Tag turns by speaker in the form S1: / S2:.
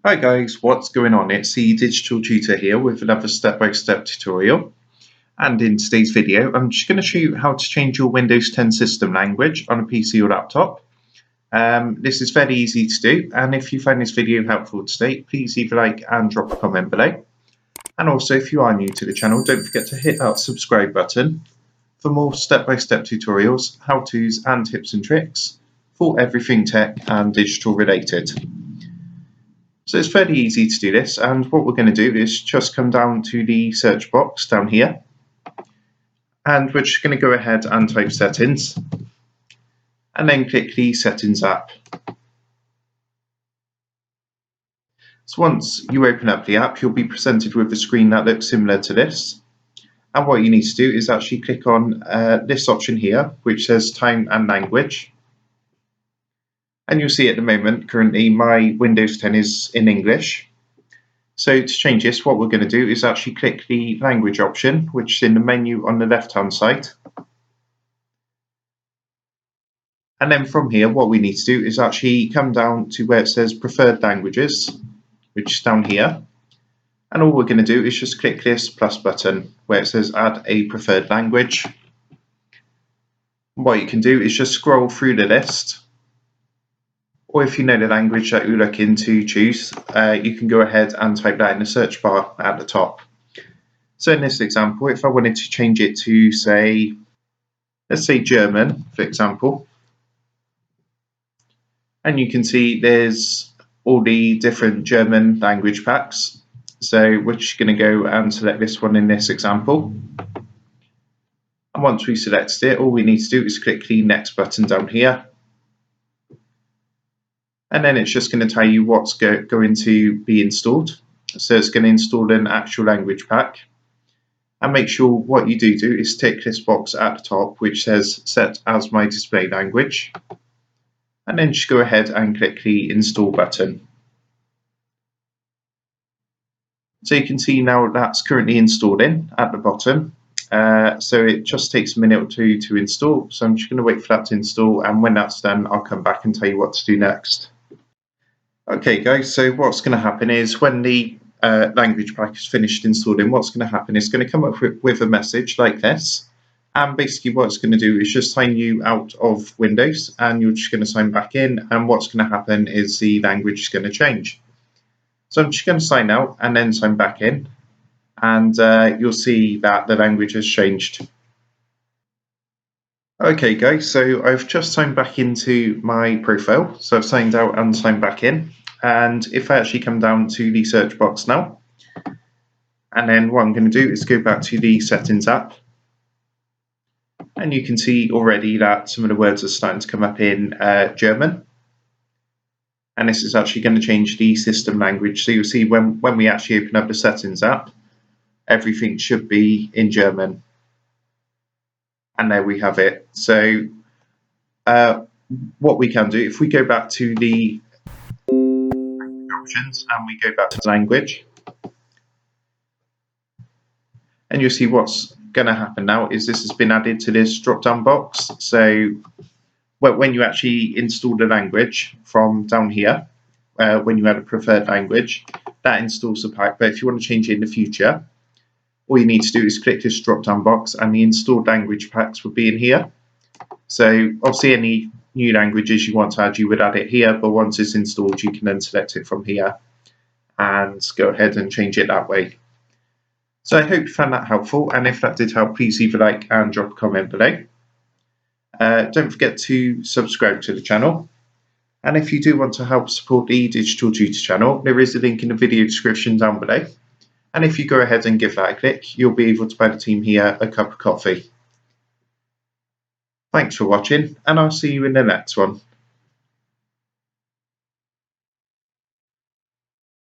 S1: Hi guys, what's going on? It's the Digital Tutor here with another step-by-step tutorial. And in today's video, I'm just going to show you how to change your Windows 10 system language on a PC or laptop. This is fairly easy to do, and if you find this video helpful today, please leave a like and drop a comment below. And also, if you are new to the channel, don't forget to hit that subscribe button for more step-by-step tutorials, how-tos and tips and tricks for everything tech and digital related. So it's fairly easy to do this, and what we're going to do is just come down to the search box down here, and we're just going to go ahead and type settings, and then click the settings app. So once you open up the app, you'll be presented with a screen that looks similar to this, and what you need to do is actually click on this option here, which says time and language. And you'll see at the moment, currently my Windows 10 is in English. So to change this, what we're going to do is actually click the language option, which is in the menu on the left-hand side. And then from here, what we need to do is actually come down to where it says preferred languages, which is down here. And all we're going to do is just click this plus button where it says add a preferred language. What you can do is just scroll through the list. Or if you know the language that you're looking to choose, you can go ahead and type that in the search bar at the top. So in this example, if I wanted to change it to, say, let's say German, for example, and you can see there's all the different German language packs. So we're just going to go and select this one in this example. And once we've selected it, all we need to do is click the next button down here. And then it's just going to tell you what's going to be installed. So it's going to install an actual language pack. And make sure what you do is tick this box at the top which says set as my display language. And then just go ahead and click the install button. So you can see now that's currently installing at the bottom. So it just takes a minute or two to install. So I'm just going to wait for that to install, and when that's done, I'll come back and tell you what to do next. Okay guys, so what's going to happen is when the language pack is finished installing, what's going to happen is going to come up with a message like this, and basically what it's going to do is just sign you out of Windows, and you're just going to sign back in, and what's going to happen is the language is going to change. So I'm just going to sign out and then sign back in, and you'll see that the language has changed. Okay guys, so I've just signed back into my profile, so I've signed out and signed back in. And if I actually come down to the search box now, and then what I'm going to do is go back to the settings app, and you can see already that some of the words are starting to come up in German, and this is actually going to change the system language. So you'll see when we actually open up the settings app, everything should be in German. And there we have it. So what we can do, if we go back to the options and we go back to language, and you'll see what's going to happen now is this has been added to this drop down box. So when you actually install the language from down here, when you add a preferred language, that installs the pack. But if you want to change it in the future, all you need to do is click this drop down box and the installed language packs will be in here. So obviously any new languages you want to add, you would add it here, but once it's installed you can then select it from here and go ahead and change it that way. So I hope you found that helpful, and if that did help, please leave a like and drop a comment below. Don't forget to subscribe to the channel, and if you do want to help support the Digital Tutor channel, there is a link in the video description down below. And if you go ahead and give that a click, you'll be able to buy the team here a cup of coffee. Thanks for watching, and I'll see you in the next one.